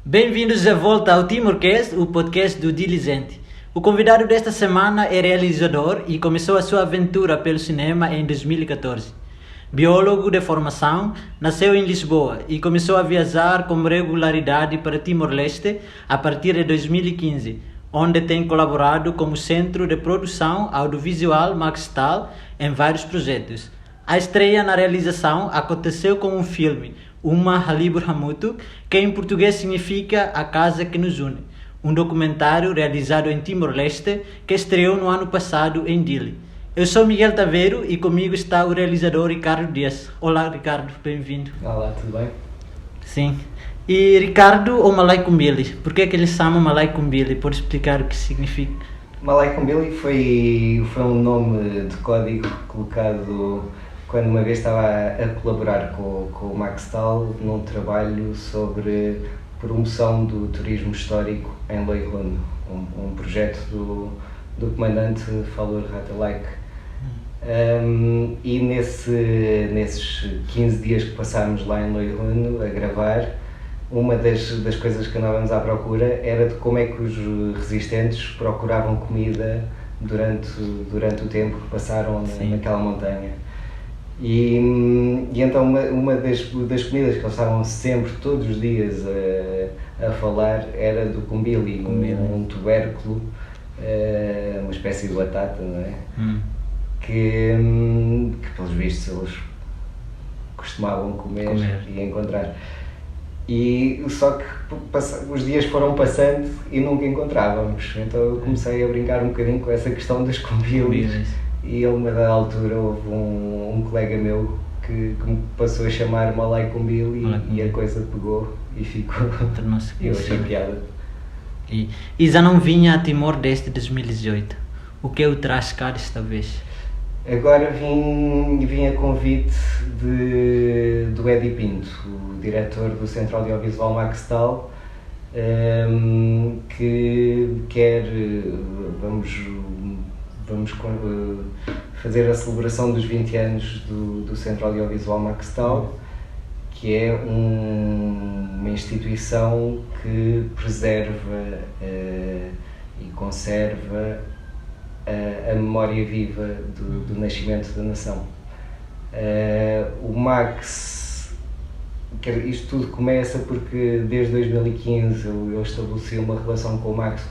Bem-vindos de volta ao Timorcast, o podcast do Diligente. O convidado desta semana é realizador e começou a sua aventura pelo cinema em 2014. Biólogo de formação, nasceu em Lisboa e começou a viajar com regularidade para Timor-Leste a partir de 2015, onde tem colaborado como centro de produção audiovisual Maxtal em vários projetos. A estreia na realização aconteceu com um filme, Uma Halibur Hamutu, que em português significa A Casa que Nos Une, um documentário realizado em Timor-Leste que estreou no ano passado em Dili. Eu sou Miguel Taveiro e comigo está o realizador Ricardo Dias. Olá Ricardo, bem-vindo. Olá, tudo bem? Sim. E Ricardo ou Malay Kumbili? Por que é que ele chama Malay Kumbili? Pode explicar o que significa? Malay Kumbili foi um nome de código colocado quando uma vez estava a colaborar com o Maxtal num trabalho sobre promoção do turismo histórico em Loihono, um projeto do comandante Falur Ratalaik. E nesses 15 dias que passámos lá em Loihono a gravar, uma das coisas que andávamos à procura era de como é que os resistentes procuravam comida durante o tempo que passaram naquela montanha. E então uma das comidas que eles estavam sempre, todos os dias a falar era do kumbili, um tubérculo, uma espécie de batata, não é? Que pelos vistos eles costumavam comer e encontrar. E só que os dias foram passando e nunca encontrávamos, então eu comecei a brincar um bocadinho com essa questão das kumbilis. E a uma dada altura houve um colega meu que me passou a chamar Malay Kumbili e a coisa pegou e ficou. Eu achei piada. E já não vinha a Timor desde 2018. O que o traz cá desta vez? Agora vim a convite do Edi Pinto, o diretor do Centro Audiovisual Maxtal, que quer. Vamos fazer a celebração dos 20 anos do Centro Audiovisual Maxtal, que é uma instituição que preserva e conserva a memória viva do nascimento da nação. O Max, isto tudo começa porque desde 2015 eu estabeleci uma relação com o Max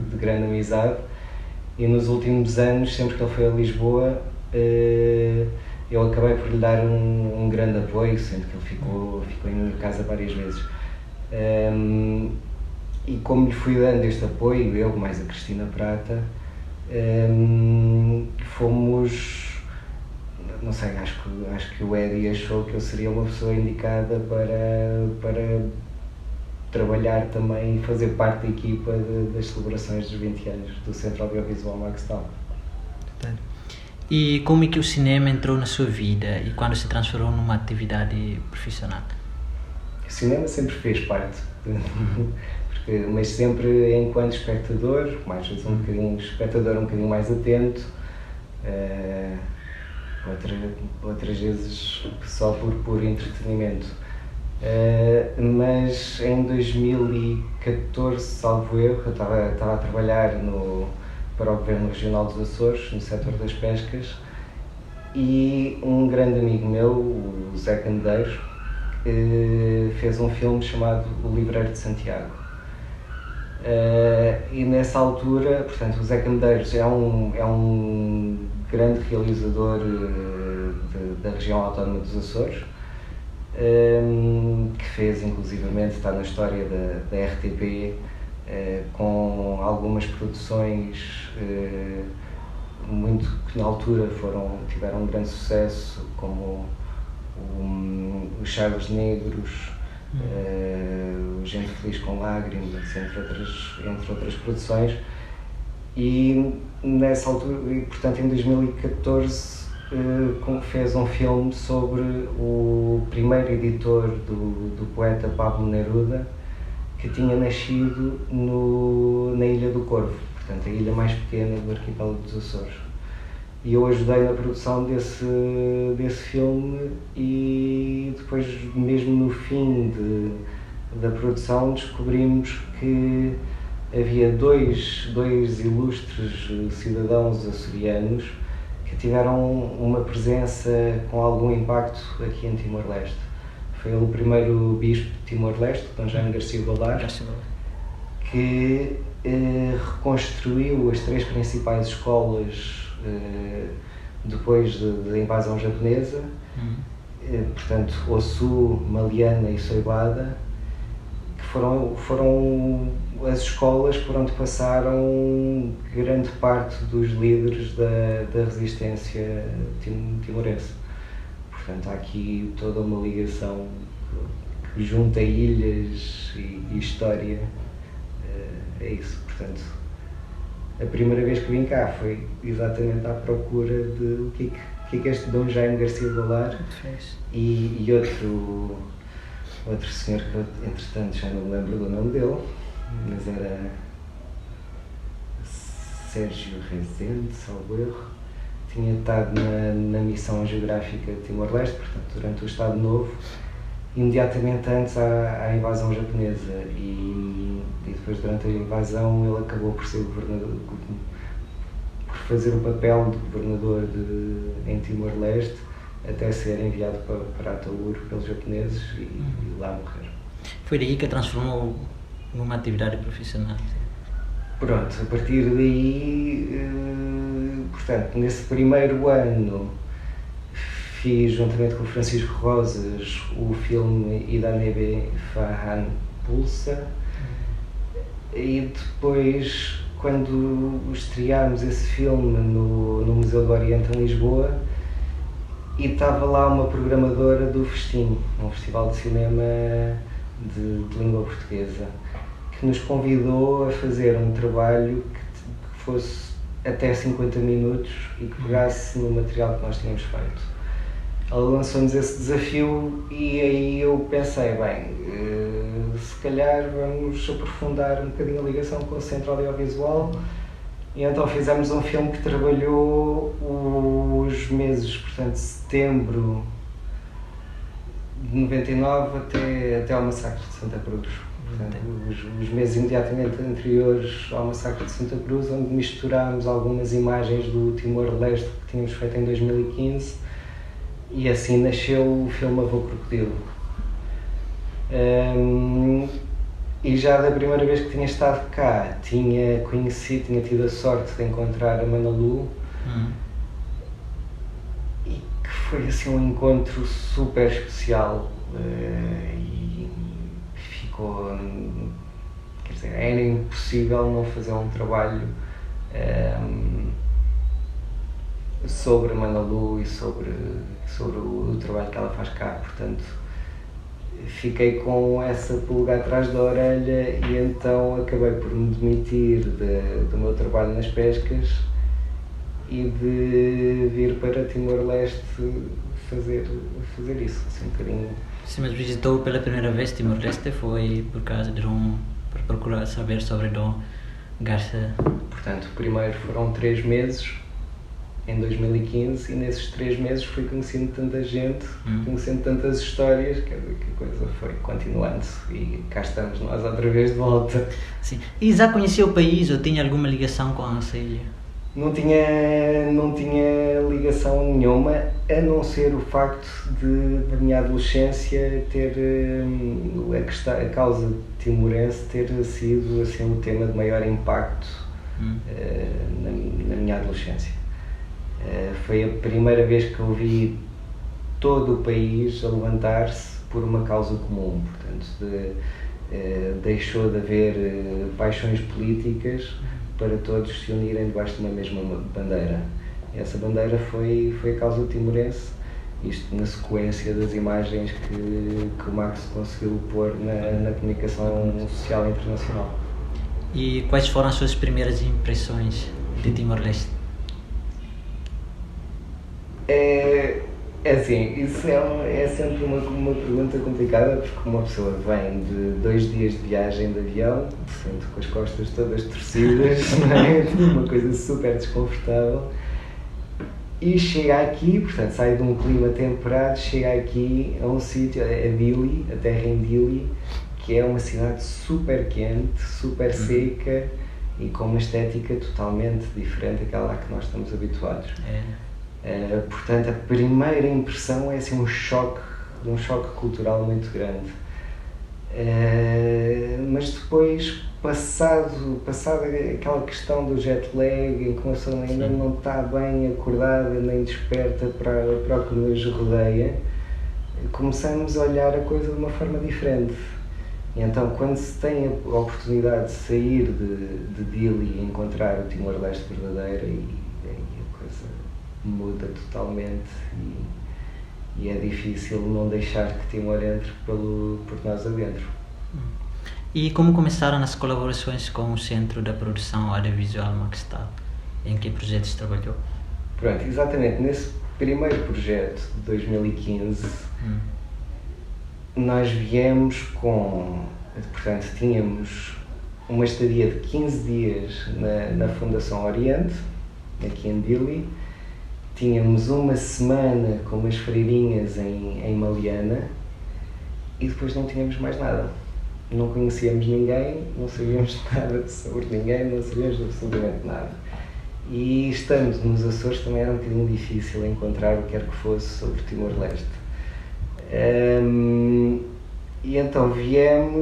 de grande amizade. E nos últimos anos, sempre que ele foi a Lisboa, eu acabei por lhe dar um grande apoio, sendo que ele ficou em minha casa várias vezes. E como lhe fui dando este apoio, eu mais a Cristina Prata, fomos, não sei, acho que o Edi achou que eu seria uma pessoa indicada para trabalhar também e fazer parte da equipa das celebrações dos 20 anos do Centro Audiovisual Maxtal. E como é que o cinema entrou na sua vida e quando se transformou numa atividade profissional? O cinema sempre fez parte, mas sempre enquanto espectador, mais vezes um bocadinho mais atento, outras vezes só por entretenimento. Mas em 2014, salvo erro, eu estava a trabalhar para o Governo Regional dos Açores, no setor das pescas, e um grande amigo meu, o Zé Candeiro, fez um filme chamado O Livreiro de Santiago. E nessa altura, portanto, o Zé Candeiros é um grande realizador da região autónoma dos Açores, que fez, inclusivamente, está na história da RTP, com algumas produções que na altura tiveram um grande sucesso, como Os Charles Negros, Gente Feliz com Lágrimas, entre outras produções. E nessa altura, portanto em 2014, fez um filme sobre o primeiro editor do poeta Pablo Neruda, que tinha nascido na Ilha do Corvo, portanto a ilha mais pequena do arquipélago dos Açores. e eu ajudei na produção desse filme, e depois, mesmo no fim da produção, descobrimos que havia dois ilustres cidadãos açorianos que tiveram uma presença com algum impacto aqui em Timor-Leste. Foi ele o primeiro bispo de Timor-Leste, Dom Jaime Garcia Goulart, que reconstruiu as 3 principais escolas depois da invasão japonesa, portanto, Osu, Maliana e Soibada, que foram as escolas por onde passaram grande parte dos líderes da resistência timorense. Portanto, há aqui toda uma ligação que junta ilhas e história. É isso. Portanto, a primeira vez que vim cá foi exatamente à procura de o que é este Dom Jaime Garcia Goulart e outro senhor que eu, entretanto, já não me lembro do nome dele, mas era Sérgio Rezende, salvo erro. Tinha estado na missão geográfica de Timor-Leste, portanto, durante o Estado Novo, imediatamente antes à invasão japonesa, e depois, durante a invasão, ele acabou por ser governador, por fazer o papel de governador em Timor-Leste, até ser enviado para Ataúro pelos japoneses e lá morrer. Foi daí que a transformou numa atividade profissional? Pronto, a partir daí, portanto, nesse primeiro ano, fiz, juntamente com o Francisco Rosas, o filme Idanebe Fahan Pulsa, e depois, quando estreámos esse filme no Museu do Oriente, em Lisboa, e estava lá uma programadora do Festim, um festival de cinema de língua portuguesa, que nos convidou a fazer um trabalho que fosse até 50 minutos e que pegasse no material que nós tínhamos feito. Ela lançou-nos esse desafio e aí eu pensei, bem, se calhar vamos aprofundar um bocadinho a ligação com o Centro Audiovisual, e então fizemos um filme que trabalhou os meses, portanto, setembro de 99 até ao massacre de Santa Cruz. Portanto, os meses imediatamente anteriores ao massacre de Santa Cruz, onde misturámos algumas imagens do Timor-Leste que tínhamos feito em 2015, e assim nasceu o filme Avô Crocodilo. E já da primeira vez que tinha estado cá, tinha tido a sorte de encontrar a Manalu, e que foi assim um encontro super especial, e ficou, quer dizer, era impossível não fazer um trabalho sobre a Manalu e sobre o trabalho que ela faz cá. Portanto, fiquei com essa pulga atrás da orelha, e então acabei por me demitir do meu trabalho nas pescas e de vir para Timor-Leste fazer isso, assim um bocadinho. Sim, mas visitou pela primeira vez Timor-Leste foi por causa de para procurar saber sobre Dom Garcia? Portanto, primeiro foram 3 meses em 2015, e nesses 3 meses fui conhecendo tanta gente, conhecendo tantas histórias, que a coisa foi continuando, e cá estamos nós outra vez de volta. Sim. E já conhecia o país ou tinha alguma ligação com a nossa ilha? Não tinha ligação nenhuma, a não ser o facto da minha adolescência ter a causa timorense ter sido assim o tema de maior impacto na minha adolescência. Foi a primeira vez que eu vi todo o país a levantar-se por uma causa comum, portanto, deixou de haver paixões políticas para todos se unirem debaixo de uma mesma bandeira. E essa bandeira foi a causa timorense, isto na sequência das imagens que o Max conseguiu pôr na comunicação social internacional. E quais foram as suas primeiras impressões de Timor-Leste? Assim, isso é sempre uma pergunta complicada, porque uma pessoa vem de 2 dias de viagem de avião, sempre com as costas todas torcidas, não é? Uma coisa super desconfortável, E chega aqui, portanto sai de um clima temperado, chega aqui a um sítio, a Dili, a terra em Dili, que é uma cidade super quente, super seca e com uma estética totalmente diferente daquela a que nós estamos habituados. Portanto, a primeira impressão é assim um choque cultural muito grande. Mas depois, passado aquela questão do jet lag, em que uma pessoa ainda não está bem acordada nem desperta para o que nos rodeia, começamos a olhar a coisa de uma forma diferente. E então, quando se tem a oportunidade de sair de Dili e encontrar o Timor-Leste verdadeiro, e a coisa muda totalmente e é difícil não deixar que Timor entre por nós adentro. E como começaram as colaborações com o Centro da Produção Audiovisual Maxtal? Em que projetos trabalhou? Pronto, exatamente nesse primeiro projeto de 2015, nós viemos portanto, tínhamos uma estadia de 15 dias na Fundação Oriente, aqui em Dili, tínhamos uma semana com umas freirinhas em Maliana e depois não tínhamos mais nada. Não conhecíamos ninguém, não sabíamos nada sobre ninguém, não sabíamos absolutamente nada. E estando nos Açores também era um bocadinho difícil encontrar o que quer que fosse sobre Timor-Leste. E então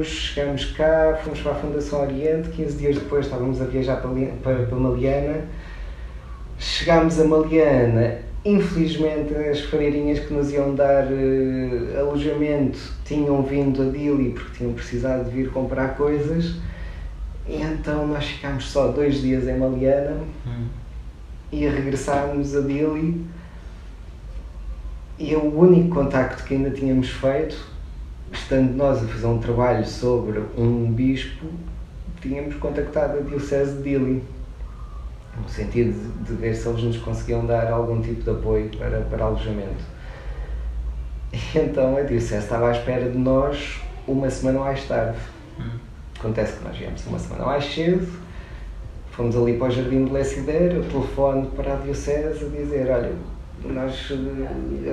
chegamos cá, fomos para a Fundação Oriente, 15 dias depois estávamos a viajar para Maliana. Chegámos a Maliana, infelizmente as freirinhas que nos iam dar alojamento tinham vindo a Dili porque tinham precisado de vir comprar coisas, e então nós ficámos só 2 dias em Maliana e regressámos a Dili, e o único contacto que ainda tínhamos feito, estando nós a fazer um trabalho sobre um bispo, tínhamos contactado a Diocese de Dili, no sentido de ver se eles nos conseguiam dar algum tipo de apoio para alojamento. E então a Diocese estava à espera de nós uma semana mais tarde. Acontece que nós viemos uma semana mais cedo, fomos ali para o Jardim de Lecider, eu telefono para a Diocese a dizer: olha,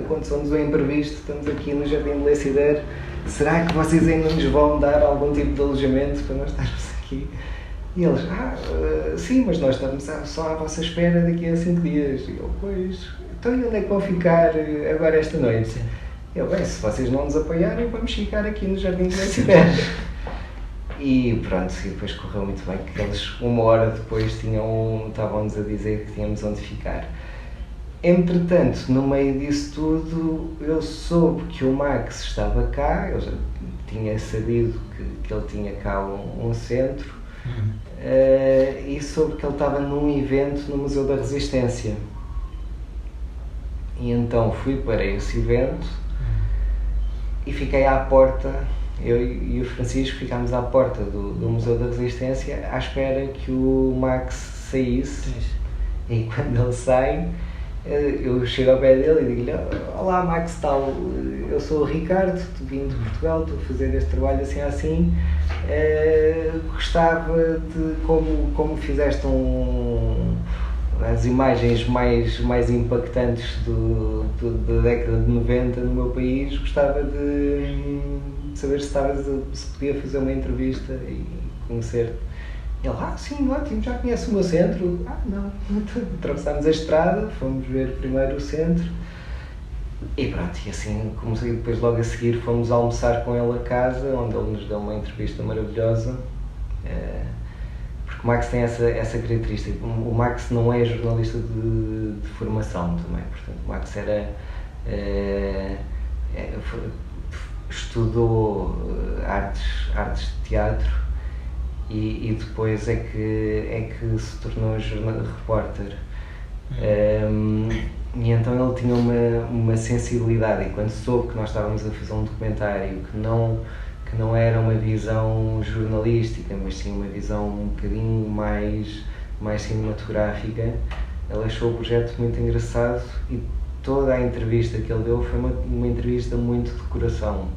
aconteceu-nos um imprevisto, estamos aqui no Jardim de Lecider, será que vocês ainda nos vão dar algum tipo de alojamento para nós estarmos aqui? E eles: sim, mas nós estamos só à vossa espera daqui a 5 dias. E eu: pois, então onde é que vão ficar agora esta noite? Eu: bem, se vocês não nos apoiarem, vamos ficar aqui no Jardim de Lecider. E pronto, e depois correu muito bem, que eles 1 hora depois estavam-nos a dizer que tínhamos onde ficar. Entretanto, no meio disso tudo, eu soube que o Max estava cá, eu já tinha sabido que ele tinha cá um centro, e soube que ele estava num evento no Museu da Resistência. E então fui para esse evento e fiquei à porta, eu e o Francisco ficámos à porta do Museu da Resistência à espera que o Max saísse. E quando ele sai, eu chego ao pé dele e digo-lhe: olá Max, tal, eu sou o Ricardo, vim de Portugal, estou a fazer este trabalho assim, gostava de, como fizeste as imagens mais impactantes da década de 90 no meu país, gostava de saber se podia fazer uma entrevista e conhecer-te. Ele: sim, ótimo, já conhece o meu centro? Não. Atravessámos a estrada, fomos ver primeiro o centro e pronto, e assim comecei. Depois logo a seguir fomos almoçar com ele a casa, onde ele nos deu uma entrevista maravilhosa, porque o Max tem essa característica. O Max não é jornalista de formação também, portanto o Max estudou artes de teatro e depois é que se tornou repórter. E então ele tinha uma sensibilidade, e quando soube que nós estávamos a fazer um documentário que não era uma visão jornalística, mas sim uma visão um bocadinho mais cinematográfica, ele achou o projeto muito engraçado, e toda a entrevista que ele deu foi uma entrevista muito de coração,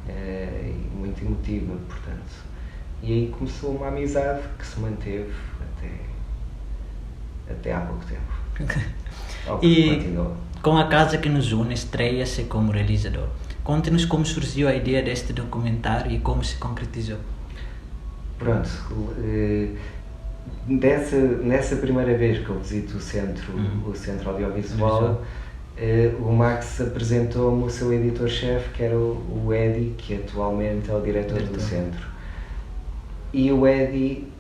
e muito emotiva, portanto. E aí começou uma amizade que se manteve até há pouco tempo. E continua. com a casa que nos une, estreia-se como realizador. Conte-nos como surgiu a ideia deste documentário e como se concretizou. Pronto, nessa primeira vez que eu visito o centro audiovisual, o Max apresentou-me o seu editor-chefe, que era o Eddie, que atualmente é o diretor do centro. E o Eddie,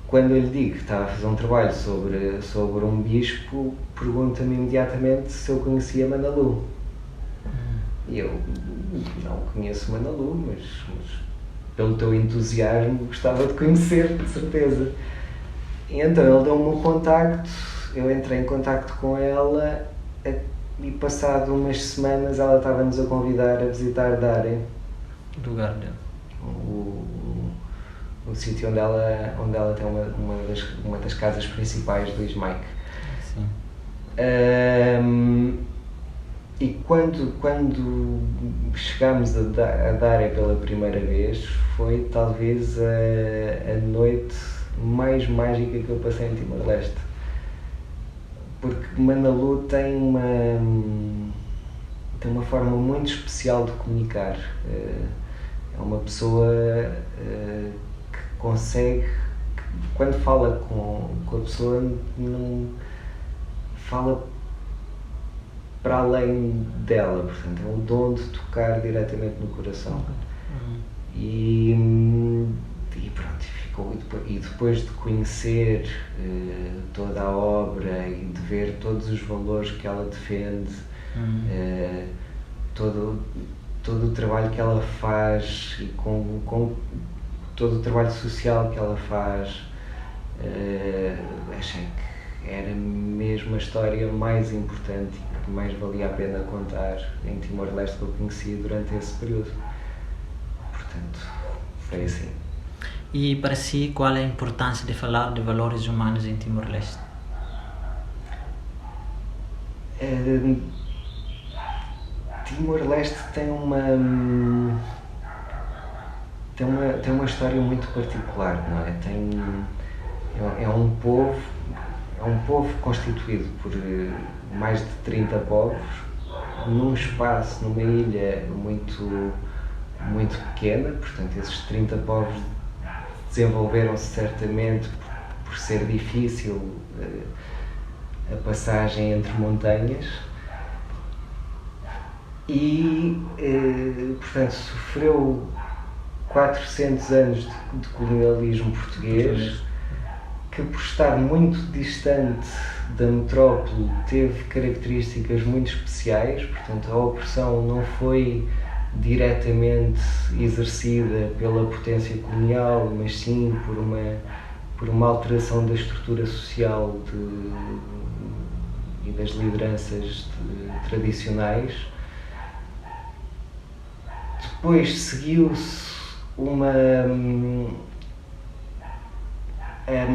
quando eu lhe digo que estava a fazer um trabalho sobre um bispo, pergunta-me imediatamente se eu conhecia Manalu. E eu não conheço Manalu, mas pelo teu entusiasmo gostava de conhecer, de certeza. E então ele deu-me um contacto, eu entrei em contacto com ela e passado umas semanas ela estava-nos a convidar a visitar Darem. Lugar dela. O sítio onde ela tem uma das casas principais do Ismaik. Sim. E quando chegámos a Darem pela primeira vez, foi talvez a noite mais mágica que eu passei em Timor-Leste. Porque Manalu tem uma forma muito especial de comunicar. É uma pessoa que consegue, quando fala com a pessoa, não fala para além dela, portanto, é um dom de tocar diretamente no coração. E pronto, e depois de conhecer toda a obra e de ver todos os valores que ela defende, todo o trabalho que ela faz e com todo o trabalho social que ela faz, achei que era mesmo a história mais importante e que mais valia a pena contar em Timor-Leste que eu conheci durante esse período. Portanto, foi assim. E para si, qual é a importância de falar de valores humanos em Timor-Leste? Timor-Leste tem uma história muito particular, não é? É um povo constituído por mais de 30 povos num espaço, numa ilha muito pequena. Portanto, esses 30 povos desenvolveram-se certamente por ser difícil a passagem entre montanhas e, portanto, sofreu 400 anos de colonialismo português, que por estar muito distante da metrópole teve características muito especiais. Portanto, a opressão não foi diretamente exercida pela potência colonial, mas sim por uma alteração da estrutura social e das lideranças tradicionais. Depois seguiu-se a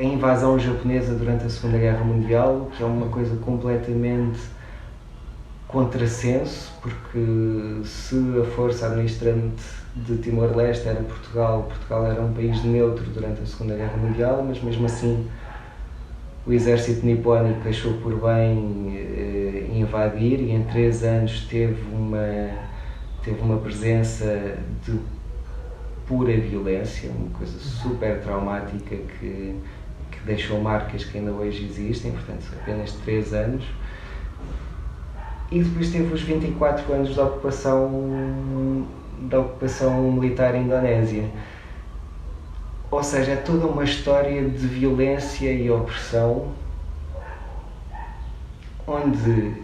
invasão japonesa durante a Segunda Guerra Mundial, que é uma coisa completamente contrassenso, porque se a força administrante de Timor-Leste era Portugal era um país neutro durante a Segunda Guerra Mundial, mas mesmo assim o exército nipónico achou por bem invadir e em 3 anos teve uma presença de pura violência, uma coisa super traumática que deixou marcas que ainda hoje existem, portanto apenas 3 anos. E depois teve os 24 anos da ocupação militar indonésia. Ou seja, é toda uma história de violência e opressão, onde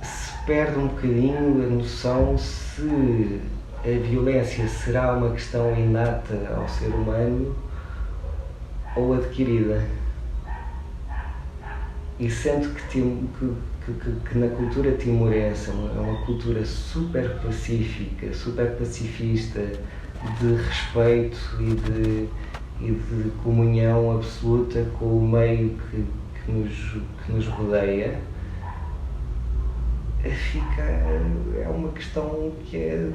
se perde um bocadinho a noção se a violência será uma questão inata ao ser humano ou adquirida. E sendo que na cultura timorense é uma cultura super pacífica, super pacifista, de respeito e de comunhão absoluta com o meio que nos rodeia, é uma questão que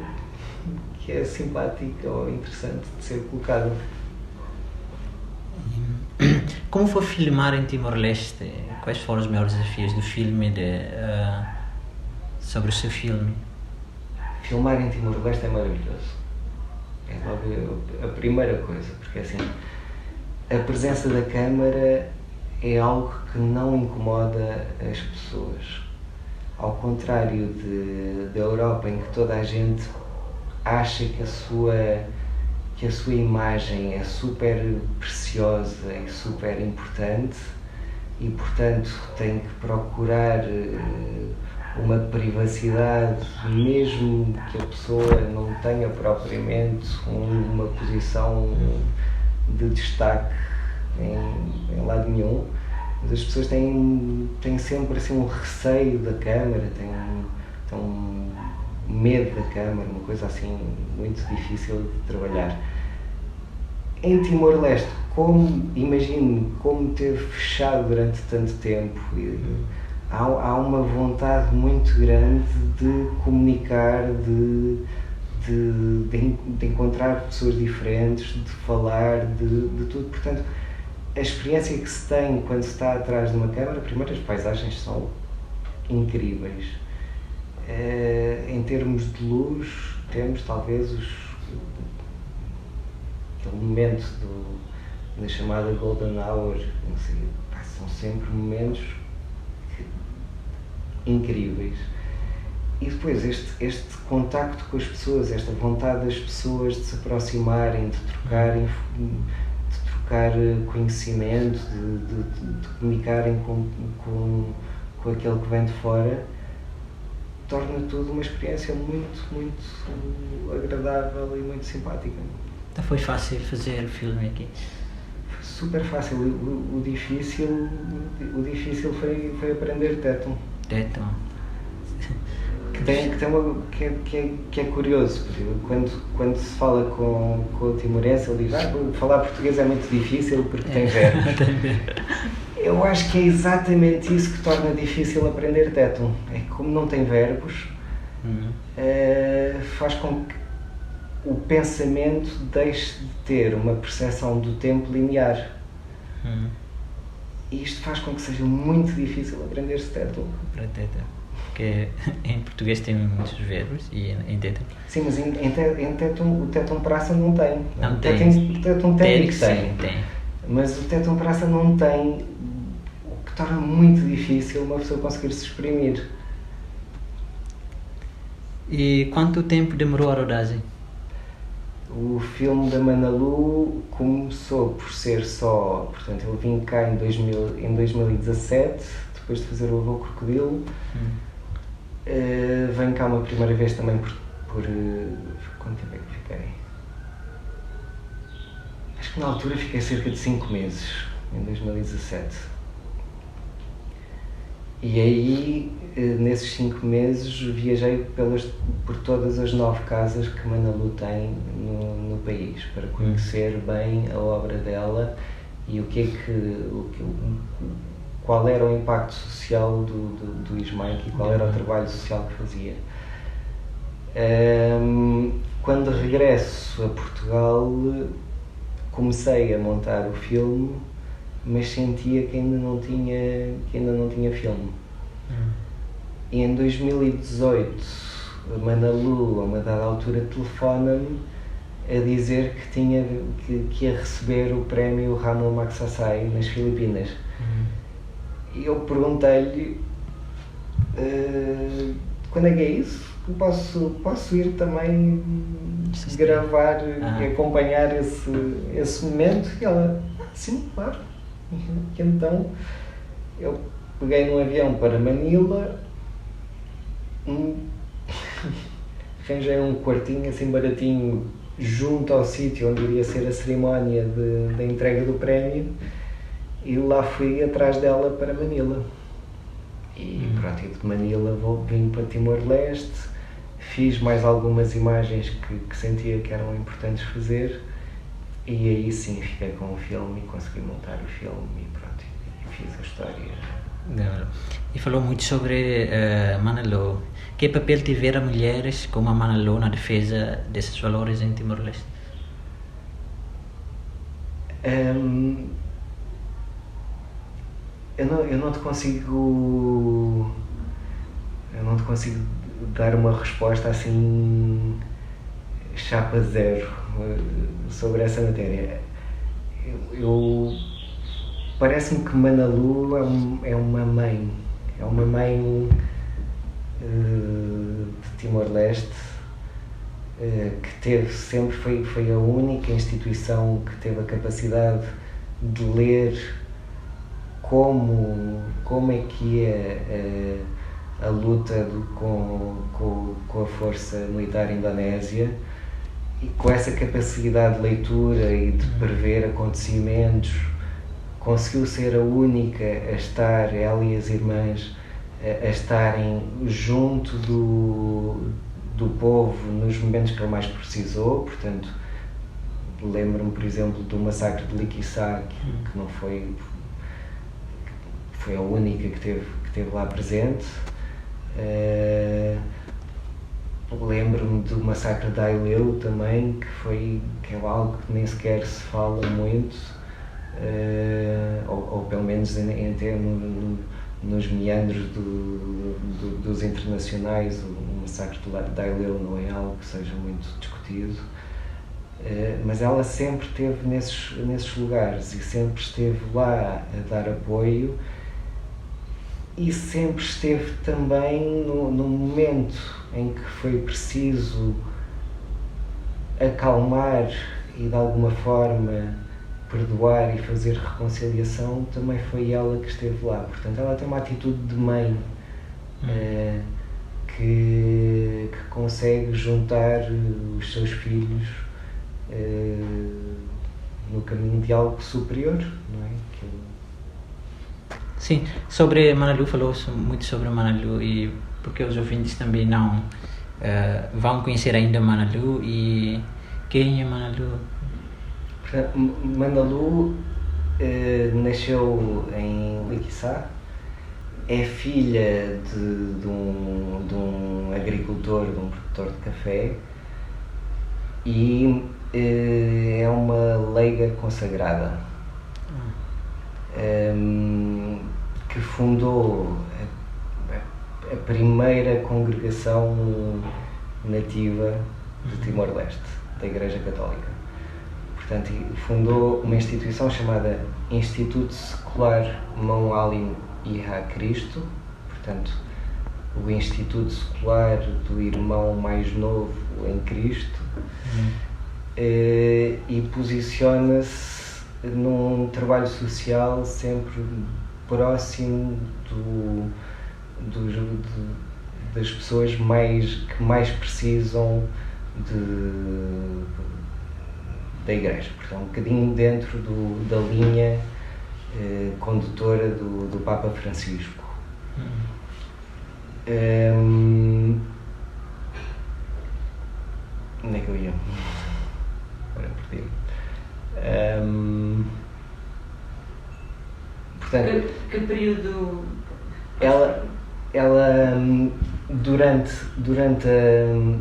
é simpática ou interessante de ser colocada. como foi filmar em Timor-Leste? Quais foram os maiores desafios do filme sobre o seu filme? Filmar em Timor-Leste é maravilhoso. É logo a primeira coisa, porque assim, a presença da câmara é algo que não incomoda as pessoas. Ao contrário da Europa, em que toda a gente acha que a sua imagem é super preciosa e super importante e, portanto, tem que procurar uma privacidade, mesmo que a pessoa não tenha propriamente uma posição de destaque em lado nenhum, mas as pessoas têm sempre assim, um receio da câmara, têm um medo da câmara, uma coisa assim muito difícil de trabalhar. Em Timor-Leste, como teve fechado durante tanto tempo, há uma vontade muito grande de comunicar, de encontrar pessoas diferentes, de falar, de tudo. Portanto, a experiência que se tem quando se está atrás de uma câmara, primeiro as paisagens são incríveis. Em termos de luz, temos talvez aquele momento da chamada Golden Hour, não sei, são sempre momentos incríveis. E depois este contacto com as pessoas, esta vontade das pessoas de se aproximarem, de trocar conhecimento, de comunicarem com aquele que vem de fora, torna tudo uma experiência muito, muito agradável e muito simpática. Então foi fácil fazer o filme aqui? Foi super fácil. O difícil foi aprender téton. Téton. Que é curioso, porque quando se fala com o timorense, ele diz: falar português é muito difícil porque tem verbos. Eu acho que é exatamente isso que torna difícil aprender téton. É que, como não tem verbos, faz com que o pensamento deixe de ter uma percepção do tempo linear. E isto faz com que seja muito difícil aprender-se téton. Porque em português tem muitos verbos e em téton. Sim, mas em téton, o téton praça não tem. Não tem. O téton técnico tem. Mas o téton praça não tem, o que torna muito difícil uma pessoa conseguir se exprimir. E quanto tempo demorou a rodagem? O filme da Manalu começou por ser só, portanto, eu vim cá em 2017, depois de fazer o Avô Crocodilo. Venho cá uma primeira vez também por quanto tempo é que fiquei? Acho que na altura fiquei cerca de 5 meses, em 2017. E aí, nesses 5 meses, viajei por todas as 9 casas que Manalu tem no país, para conhecer bem a obra dela e qual era o impacto social do Ismael e qual era o trabalho social que fazia. Quando regresso a Portugal, comecei a montar o filme, mas sentia que ainda não tinha filme. E em 2018, a Manalu, a uma dada altura, telefona-me a dizer que ia receber o prémio Ramon Magsaysay nas Filipinas. E eu perguntei-lhe quando é que é isso? Posso ir também gravar e acompanhar esse momento? E ela, sim, claro. E então eu peguei num avião para Manila, arranjei um quartinho assim baratinho junto ao sítio onde iria ser a cerimónia da entrega do prémio, e lá fui atrás dela para Manila. E pronto, e de Manila vim para Timor-Leste, fiz mais algumas imagens que sentia que eram importantes fazer, e aí sim fiquei com o filme e consegui montar o filme e pronto, e fiz a história. E falou muito sobre Manalu. Que papel tiveram mulheres como a Manalu na defesa desses valores em eu não te consigo. Eu não te consigo dar uma resposta assim chapa zero sobre essa matéria. Parece-me que Manalu é uma mãe de Timor-Leste, que teve sempre, foi a única instituição que teve a capacidade de ler como é que é a luta com a força militar indonésia, e com essa capacidade de leitura e de prever acontecimentos, conseguiu ser a única a estar, ela e as irmãs, a estarem junto do povo nos momentos que ele mais precisou. Portanto, lembro-me, por exemplo, do massacre de Liquiçá, que não foi a única que teve lá presente. Lembro-me do massacre de Aileu também, que é algo que nem sequer se fala muito, ou pelo menos nos meandros dos internacionais. O massacre de Aileu não é algo que seja muito discutido, mas ela sempre esteve nesses lugares e sempre esteve lá a dar apoio, e sempre esteve também no momento em que foi preciso acalmar e de alguma forma perdoar e fazer reconciliação, também foi ela que esteve lá. Portanto, ela tem uma atitude de mãe, que consegue juntar os seus filhos no caminho de algo superior, não é? Sim, sobre Manalu, falou muito sobre Manalu, e porque os ouvintes também não vão conhecer ainda Manalu. E quem é Manalu? Manalu nasceu em Liquiçá, é filha de um agricultor, de um produtor de café, e é uma leiga consagrada. Que fundou a primeira congregação nativa de Timor-Leste, da Igreja Católica. Portanto, fundou uma instituição chamada Instituto Secular Mão Alim Iha Cristo, portanto, o Instituto Secular do Irmão Mais Novo em Cristo, e posiciona-se num trabalho social sempre próximo das pessoas que mais precisam da Igreja. Portanto, um bocadinho dentro da linha condutora do Papa Francisco. Onde é que eu ia? Agora perdi-me. Portanto, que período? Ela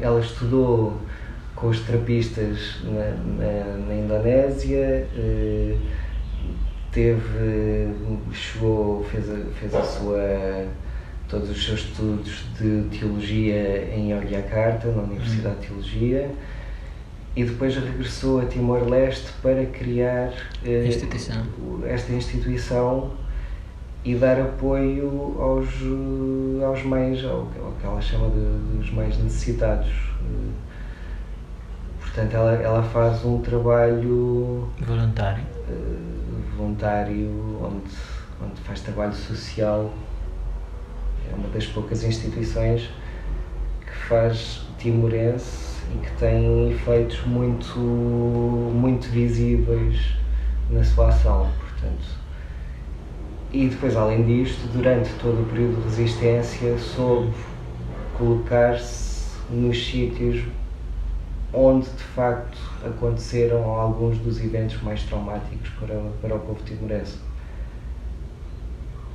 ela estudou com os trapistas na Indonésia, fez todos os seus estudos de teologia em Yogyakarta, na Universidade de Teologia, e depois regressou a Timor-Leste para criar esta instituição e dar apoio ao que ela chama dos mais necessitados. Portanto, ela faz um trabalho voluntário, onde faz trabalho social. É uma das poucas instituições que faz timorense e que tem efeitos muito visíveis na sua ação. Portanto, e depois, além disto, durante todo o período de resistência, soube colocar-se nos sítios onde de facto aconteceram alguns dos eventos mais traumáticos para o povo timorense.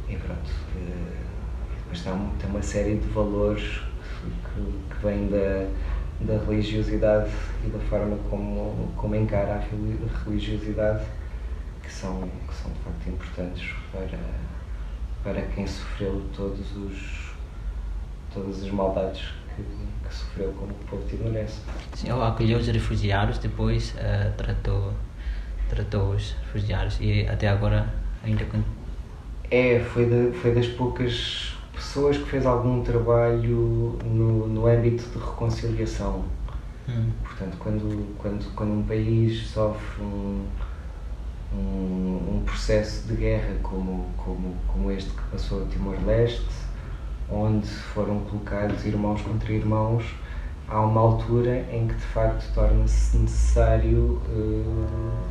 E pronto, depois tem uma série de valores que vêm da religiosidade e da forma como encara a religiosidade, que são de facto importantes para quem sofreu todas as maldades que sofreu como povo timorense. Sim, ele acolheu os refugiados, depois tratou os refugiados e até agora ainda foi das poucas pessoas que fez algum trabalho no âmbito de reconciliação. Portanto, quando um país sofre um processo de guerra como este que passou a Timor-Leste, onde foram colocados irmãos contra irmãos, há uma altura em que de facto torna-se necessário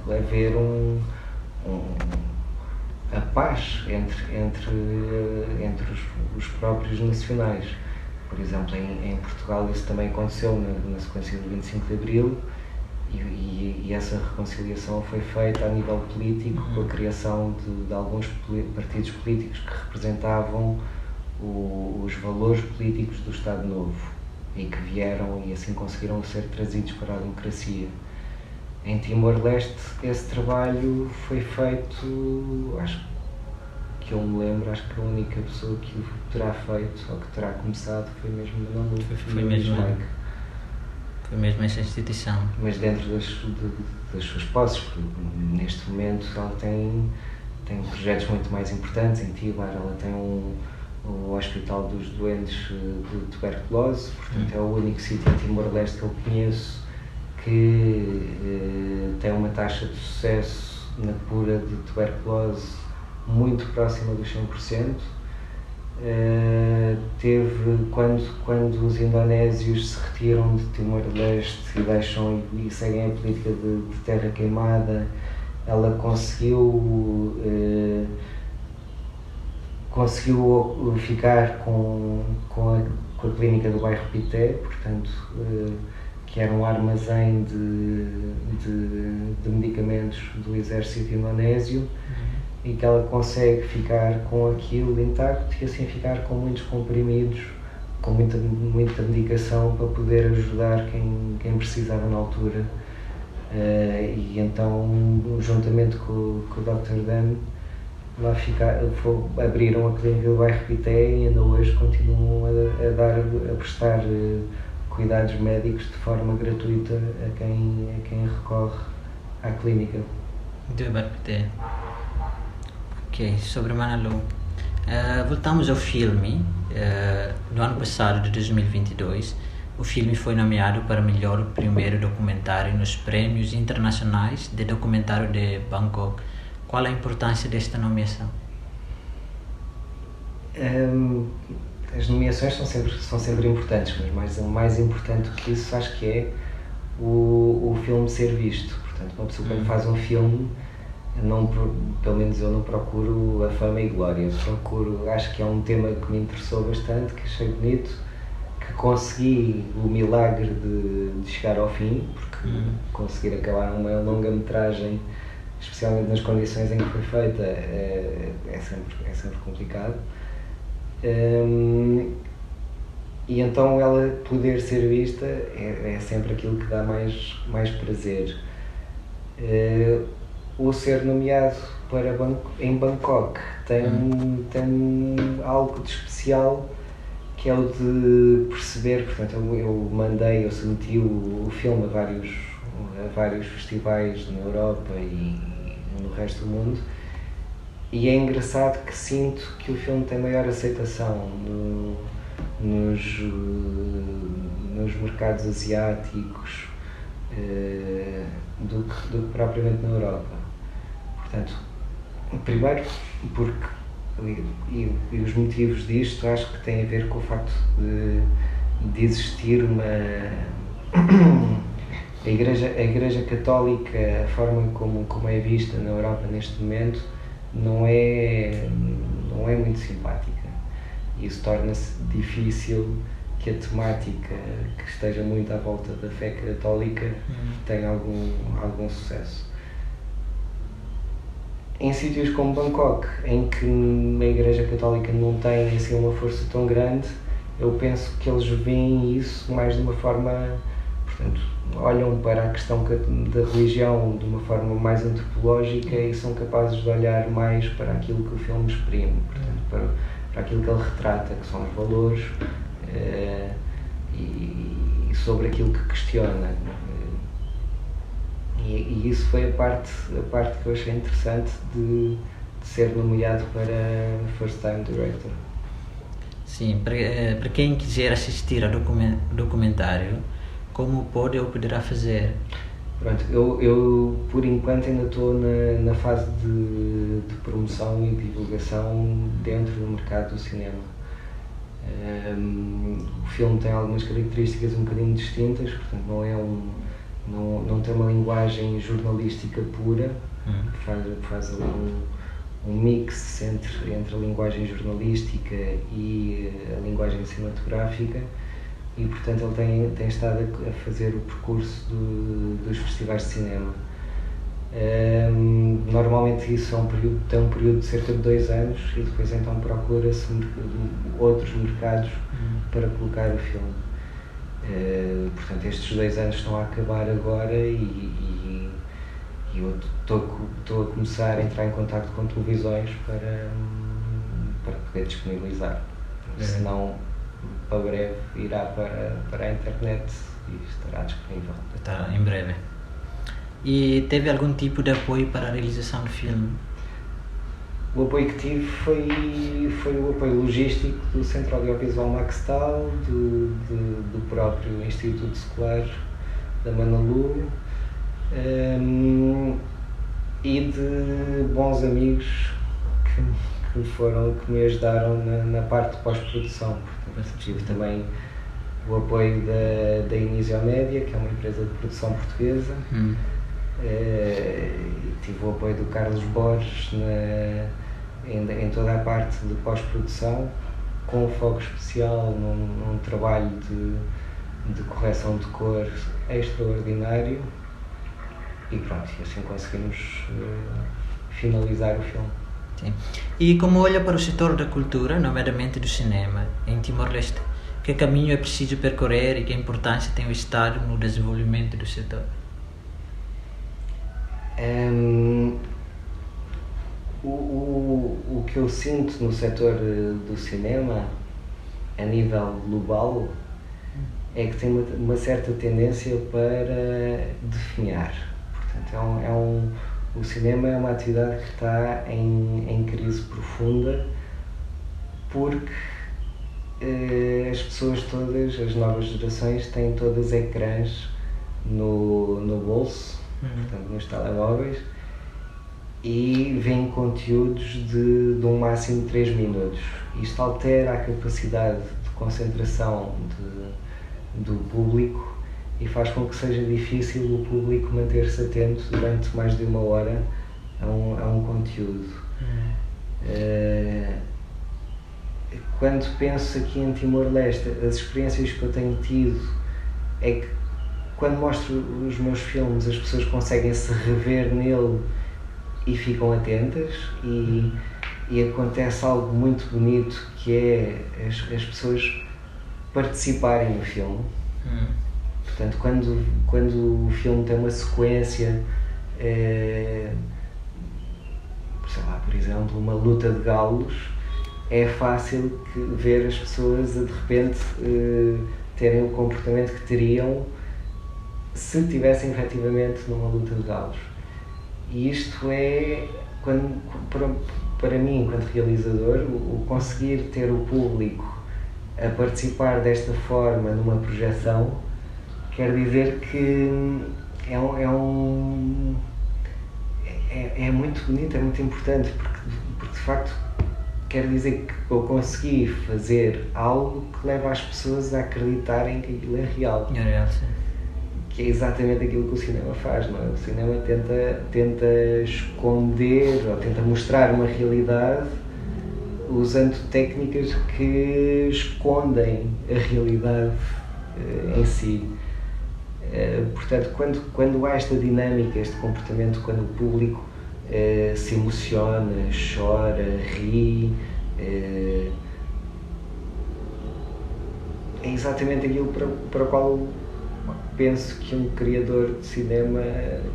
haver a paz entre os próprios nacionais. Por exemplo, em Portugal isso também aconteceu na sequência do 25 de Abril e essa reconciliação foi feita a nível político com a criação de alguns partidos políticos que representavam os valores políticos do Estado Novo e que vieram e assim conseguiram ser trazidos para a democracia. Em Timor-Leste esse trabalho foi feito, acho que eu me lembro, acho que a única pessoa que o terá feito ou que terá começado foi mesmo Manuel Mike. Foi mesmo essa instituição. Mas dentro das suas posses, porque neste momento ela tem projetos muito mais importantes em Timor. Ela tem o Hospital dos Doentes de Tuberculose, portanto é o único sítio em Timor-Leste que eu conheço que tem uma taxa de sucesso na cura de tuberculose muito próxima dos 100%. Teve, quando os indonésios se retiram de Timor-Leste e deixam e seguem a política de terra queimada, ela conseguiu ficar com a clínica do bairro Pité, portanto, que era um armazém de medicamentos do exército indonésio, e que ela consegue ficar com aquilo intacto e assim ficar com muitos comprimidos, com muita medicação para poder ajudar quem precisava na altura. E então, juntamente com o Dr. Dan, lá abriram a clínica do bairro Pité e ainda hoje continuam a prestar cuidados médicos de forma gratuita a quem recorre à clínica. Do bairro Pité. Ok, sobre Manalu. Voltamos ao filme. No ano passado, de 2022, o filme foi nomeado para melhor primeiro documentário nos Prêmios Internacionais de Documentário de Bangkok. Qual a importância desta nomeação? As nomeações são sempre importantes, mas mais importante do que isso acho que é o filme ser visto. Portanto, uma pessoa quando faz um filme, pelo menos eu não procuro a fama e glória, acho que é um tema que me interessou bastante, que achei bonito, que consegui o milagre de chegar ao fim, porque conseguir acabar uma longa-metragem, especialmente nas condições em que foi feita, é sempre complicado. E então ela poder ser vista é sempre aquilo que dá mais prazer. O ser nomeado em Bangkok tem algo de especial, que é o de perceber, portanto eu submeti o filme a vários festivais na Europa e no resto do mundo, e é engraçado que sinto que o filme tem maior aceitação nos mercados asiáticos do que propriamente na Europa. Portanto, primeiro porque, e os motivos disto acho que têm a ver com o facto de existir a Igreja Católica, a forma como é vista na Europa neste momento, não é muito simpática. Isso torna-se difícil que a temática que esteja muito à volta da fé católica tenha algum sucesso. Em sítios como Bangkok, em que a Igreja Católica não tem assim uma força tão grande, eu penso que eles veem isso mais de uma forma, portanto, olham para a questão da religião de uma forma mais antropológica e são capazes de olhar mais para aquilo que o filme exprime. Portanto, para aquilo que ele retrata, que são os valores, e sobre aquilo que questiona. E isso foi a parte que eu achei interessante de ser nomeado para First Time Director. Sim, para quem quiser assistir ao documentário, como pode ou poderá fazer? Pronto, eu por enquanto ainda estou na fase de promoção e divulgação dentro do mercado do cinema. O filme tem algumas características um bocadinho distintas, portanto não tem uma linguagem jornalística pura, faz ali um mix entre a linguagem jornalística e a linguagem cinematográfica, e portanto ele tem estado a fazer o percurso dos festivais de cinema. Normalmente isso tem um período de cerca de 2 anos, e depois então procura-se outros mercados para colocar o filme. Portanto, estes 2 anos estão a acabar agora, e eu estou a começar a entrar em contacto com televisões para poder disponibilizar. Senão, para breve, irá para a internet e estará disponível. Está em breve. E teve algum tipo de apoio para a realização do filme? O apoio que tive foi o apoio logístico do Centro Audiovisual Maxtal, do próprio Instituto Escolar da Manalu, e de bons amigos que me ajudaram na parte de pós-produção. Tive também o apoio da Inísio Média, que é uma empresa de produção portuguesa. Tive o apoio do Carlos Borges em toda a parte de pós-produção, com um foco especial num trabalho de correção de cor extraordinário, e pronto, e assim conseguimos finalizar o filme. Sim. E como olha para o setor da cultura, nomeadamente do cinema, em Timor-Leste, que caminho é preciso percorrer e que importância tem o Estado no desenvolvimento do setor? O que eu sinto no setor do cinema, a nível global, é que tem uma certa tendência para definhar. Portanto, o cinema é uma atividade que está em crise profunda, porque as pessoas todas, as novas gerações, têm todas ecrãs no bolso, portanto, nos telemóveis, e veem conteúdos de um máximo de 3 minutos. Isto altera a capacidade de concentração do público e faz com que seja difícil o público manter-se atento durante mais de 1 hora a um conteúdo. Quando penso aqui em Timor-Leste, as experiências que eu tenho tido é que, quando mostro os meus filmes, as pessoas conseguem se rever nele e ficam atentas, e acontece algo muito bonito, que é as pessoas participarem no filme. Portanto, quando o filme tem uma sequência, sei lá, por exemplo, uma luta de galos, é fácil ver as pessoas de repente terem o comportamento que teriam se estivessem efetivamente numa luta de galos. E isto é, para mim, enquanto realizador, o conseguir ter o público a participar desta forma numa projeção, quer dizer que é muito bonito, é muito importante, porque de facto quer dizer que eu consegui fazer algo que leva as pessoas a acreditarem que aquilo é real. É real, sim. Que é exatamente aquilo que o cinema faz, não é? O cinema tenta esconder ou tenta mostrar uma realidade usando técnicas que escondem a realidade em si. Portanto, quando há esta dinâmica, este comportamento, quando o público se emociona, chora, ri, é exatamente aquilo para o qual penso que um criador de cinema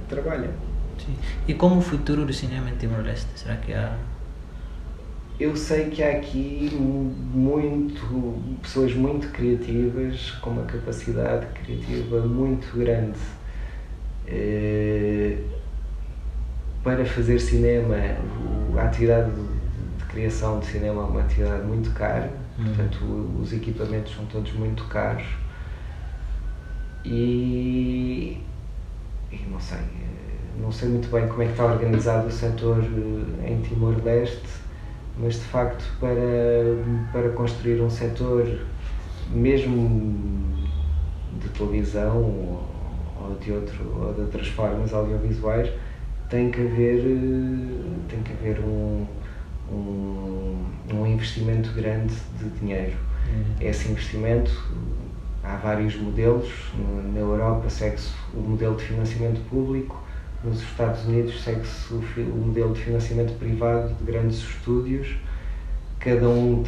trabalha. Sim. E como o futuro do cinema em Timor-Leste? Será que há Eu sei que há aqui pessoas muito criativas, com uma capacidade criativa muito grande. Para fazer cinema, a atividade de criação de cinema é uma atividade muito cara, portanto os equipamentos são todos muito caros e não sei muito bem como é que está organizado o setor em Timor-Leste, mas de facto para construir um setor mesmo de televisão ou de outras formas audiovisuais, tem que haver um investimento grande de dinheiro. Esse investimento, há vários modelos. Na Europa segue-se o modelo de financiamento público, nos Estados Unidos segue-se o modelo de financiamento privado de grandes estúdios. Cada um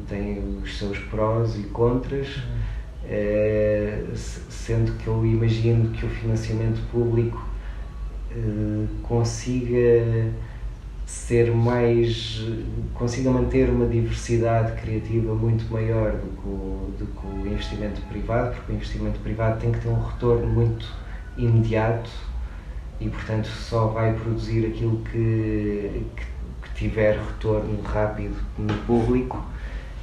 tem os seus prós e contras, sendo que eu imagino que o financiamento público consiga manter uma diversidade criativa muito maior do que o investimento privado, porque o investimento privado tem que ter um retorno muito imediato e, portanto, só vai produzir aquilo que tiver retorno rápido no público,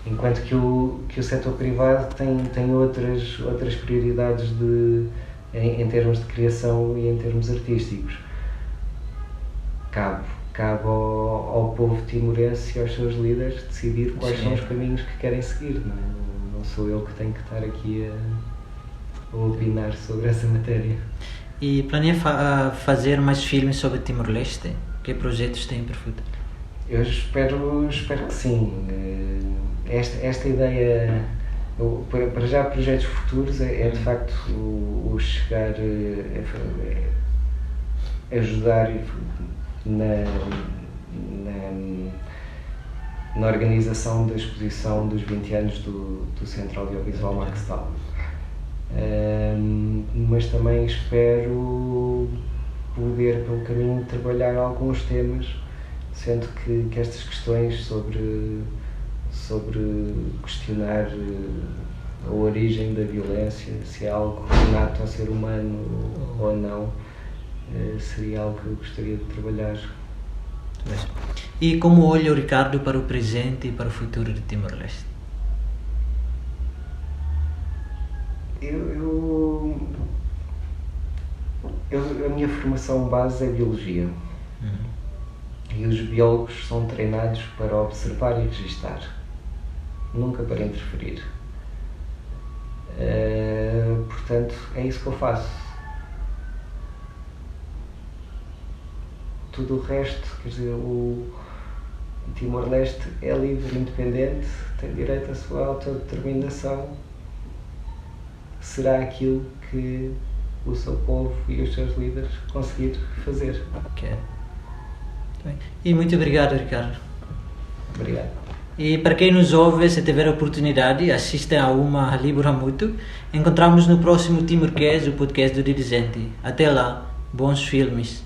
enquanto que o setor privado tem outras prioridades em termos de criação e em termos artísticos. Cabe ao povo timorense e aos seus líderes decidir quais são os caminhos que querem seguir. Não sou eu que tenho que estar aqui a opinar sobre essa matéria. E planeia fazer mais filmes sobre Timor-Leste? Que projetos tem para futuro? Eu espero que sim. Esta ideia, para já projetos futuros, é de facto o chegar a ajudar na organização da exposição dos 20 anos do Centro Audiovisual Max Tal. Mas também espero poder, pelo caminho, trabalhar alguns temas, sendo que estas questões sobre questionar a origem da violência, se é algo inato ao ser humano ou não, seria algo que eu gostaria de trabalhar. E como olha o Ricardo para o presente e para o futuro de Timor-Leste? A minha formação base é biologia. E os biólogos são treinados para observar e registar, nunca para interferir. Portanto, é isso que eu faço. Tudo o resto, quer dizer, o Timor-Leste é livre, independente, tem direito à sua autodeterminação. Será aquilo que o seu povo e os seus líderes conseguiram fazer. Ok. E muito obrigado, Ricardo. Obrigado. E para quem nos ouve, se tiver a oportunidade, assistam a uma Libra Mútuo. Encontramos no próximo Timorcast, o podcast do Diligente. Até lá, bons filmes.